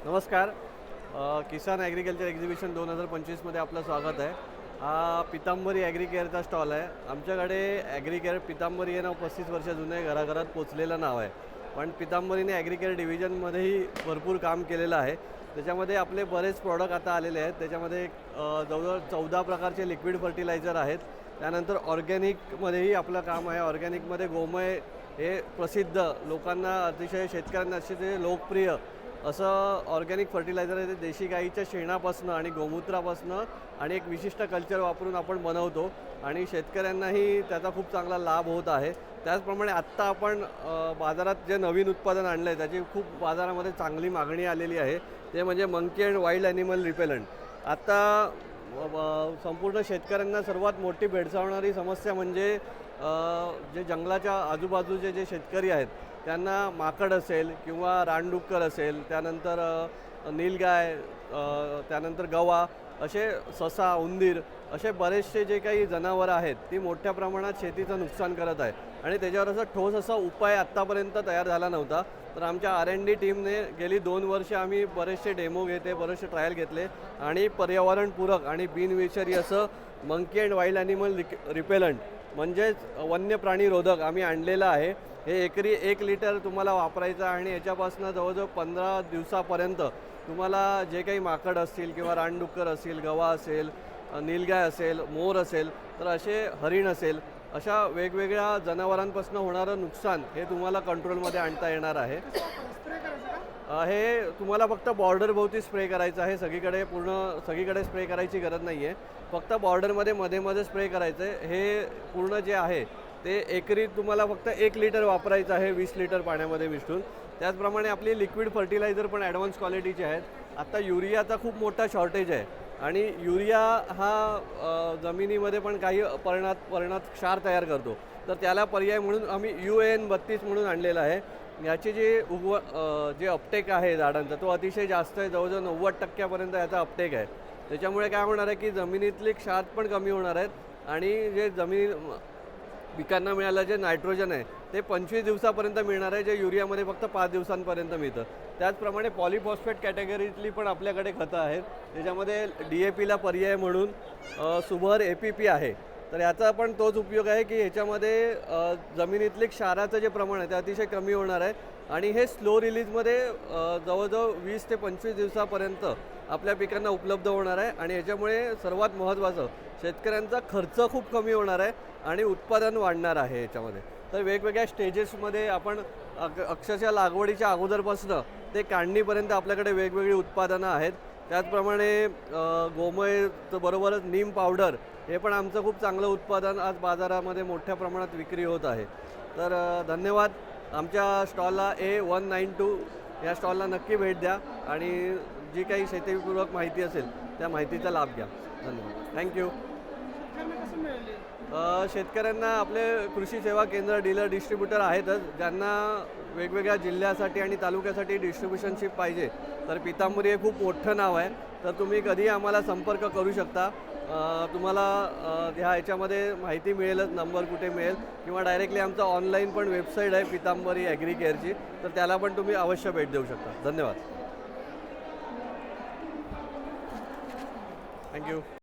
नमस्कार. किसान agriculture exhibition 2025मध्ये आपलं स्वागत आहे. हा पितांबरी ॲग्री केअरचा स्टॉल आहे. आमच्याकडे ॲग्री केअर पितांबरी हे नाव 35 वर्ष जुनं आहे, घराघरात पोचलेलं नाव आहे. पण पितांबरीने ॲग्री केअर डिव्हिजनमध्येही भरपूर काम केलेलं आहे. त्याच्यामध्ये आपले बरेच प्रॉडक्ट आता आलेले आहेत. त्याच्यामध्ये जवळजवळ 14 प्रकारचे लिक्विड फर्टिलायझर आहेत. त्यानंतर ऑर्गॅनिकमध्येही आपलं काम आहे. ऑर्गॅनिकमध्ये गोमय हे प्रसिद्ध, लोकांना अतिशय शेतकऱ्यांना अतिशय लोकप्रिय असं ऑर्गॅनिक फर्टिलायझर आहे. ते देशी गाईच्या शेणापासून आणि गोमूत्रापासून आणि एक विशिष्ट कल्चर वापरून आपण बनवतो आणि शेतकऱ्यांनाही त्याचा खूप चांगला लाभ होत आहे. त्याचप्रमाणे आत्ता आपण बाजारात जे नवीन उत्पादन आणलं आहे त्याची खूप बाजारामध्ये चांगली मागणी आलेली आहे. ते म्हणजे monkey and wild animal repellent. आत्ता संपूर्ण शेतकऱ्यांना सर्वात मोठी भेडसावणारी समस्या म्हणजे जे जंगलाच्या आजूबाजूचे जे शेतकरी आहेत त्यांना माकड असेल किंवा रानडुक्कर असेल, त्यानंतर नीलगाय, त्यानंतर गवा, असे ससा, उंदीर असे बरेचसे जे काही जनावरं आहेत ती मोठ्या प्रमाणात शेतीचं नुकसान करत आहे आणि त्याच्यावर असा ठोस असा उपाय आत्तापर्यंत तयार झाला नव्हता. तर आमच्या R&D टीमने गेली 2 वर्ष आम्ही बरेचसे डेमो घेतले, बरेचसे ट्रायल घेतले आणि पर्यावरणपूरक आणि बिनविषारी असं monkey and wild animal repellent म्हणजेच वन्य प्राणी रोधक आम्ही आणलेलं आहे. हे एकरी 1 लिटर तुम्हाला वापरायचं आहे आणि याच्यापासून जवळजवळ 15 दिवसापर्यंत तुम्हाला जे काही माकड असतील किंवा रानडुक्कर असतील, गवा असेल, नीलगाय असेल, मोर असेल, तर असे हरिण असेल, अशा वेगवेगळ्या जनावरांपासून होणारं नुकसान हे तुम्हाला कंट्रोलमध्ये आणता येणार आहे. हे तुम्हाला फक्त बॉर्डरभोवती स्प्रे करायचं आहे. सगळीकडे स्प्रे करायची गरज नाही आहे. फक्त बॉर्डरमध्ये मध्ये स्प्रे करायचं आहे. हे पूर्ण जे आहे ते एकरी तुम्हाला फक्त 1 लिटर वापरायचं आहे 20 लिटर पाण्यामध्ये मिसळून. त्याचप्रमाणे आपली लिक्विड फर्टिलायझर पण ॲडव्हान्स क्वालिटीचे आहेत. आता युरियाचा खूप मोठा शॉर्टेज आहे आणि युरिया हा जमिनीमध्ये पण काही परिणात क्षार तयार करतो. तर त्याला पर्याय म्हणून आम्ही UAN 32 म्हणून आणलेलं आहे. याची जे अपटेक आहे झाडांचा तो अतिशय जास्त आहे. जवळजवळ 90% याचा अपटेक आहे. त्याच्यामुळे काय होणार आहे की जमिनीतली क्षार पण कमी होणार आहेत आणि जे पिकांना मिळालं जे नायट्रोजन आहे ते 25 दिवसापर्यंत मिळणार आहे, जे युरियामध्ये फक्त 5 दिवसांपर्यंत मिळतं. त्याचप्रमाणे पॉलिफॉस्फेट कॅटेगरीतली पण आपल्याकडे खतं आहेत. त्याच्यामध्ये DAPला पर्याय म्हणून सुभर APP आहे. तर याचा पण तोच उपयोग आहे की याच्यामध्ये जमिनीतले क्षाराचं जे प्रमाण आहे ते अतिशय कमी होणार आहे आणि हे स्लो रिलीजमध्ये जवळजवळ 20 ते 25 दिवसापर्यंत आपल्या पिकांना उपलब्ध होणार आहे आणि याच्यामुळे सर्वात महत्त्वाचं शेतकऱ्यांचा खर्च खूप कमी होणार आहे आणि उत्पादन वाढणार आहे याच्यामध्ये. तर वेगवेगळ्या स्टेजेसमध्ये आपण अक्षरशः लागवडीच्या अगोदरपासून ते काढणीपर्यंत आपल्याकडे वेगवेगळी उत्पादनं आहेत. त्याचप्रमाणे गोमय बरोबरच नीम पावडर हे पण आमचं खूप चांगलं उत्पादन आज बाजारामध्ये मोठ्या प्रमाणात विक्री होत आहे. तर धन्यवाद. आमच्या स्टॉलला A192 या स्टॉलला नक्की भेट द्या आणि जी काही शेतीपूरक माहिती असेल त्या माहितीचा लाभ घ्या. धन्यवाद. थँक्यू. शेतकऱ्यांना आपले कृषी सेवा केंद्र, डीलर, डिस्ट्रीब्युटर आहेतच. ज्यांना वेगवेगळ्या जिल्ह्यासाठी आणि तालुक्यासाठी डिस्ट्रीब्युशनशिप पाहिजे तर पितांबरी हे खूप मोठं नाव आहे. तर तुम्ही कधीही आम्हाला संपर्क करू शकता. तुम्हाला ह्याच्यामध्ये माहिती मिळेलच, नंबर कुठे मिळेल किंवा डायरेक्टली आमचा ऑनलाईन पण वेबसाईट आहे पितांबरी ॲग्री केअरची, तर त्याला पण तुम्ही अवश्य भेट देऊ शकता. धन्यवाद. थँक्यू.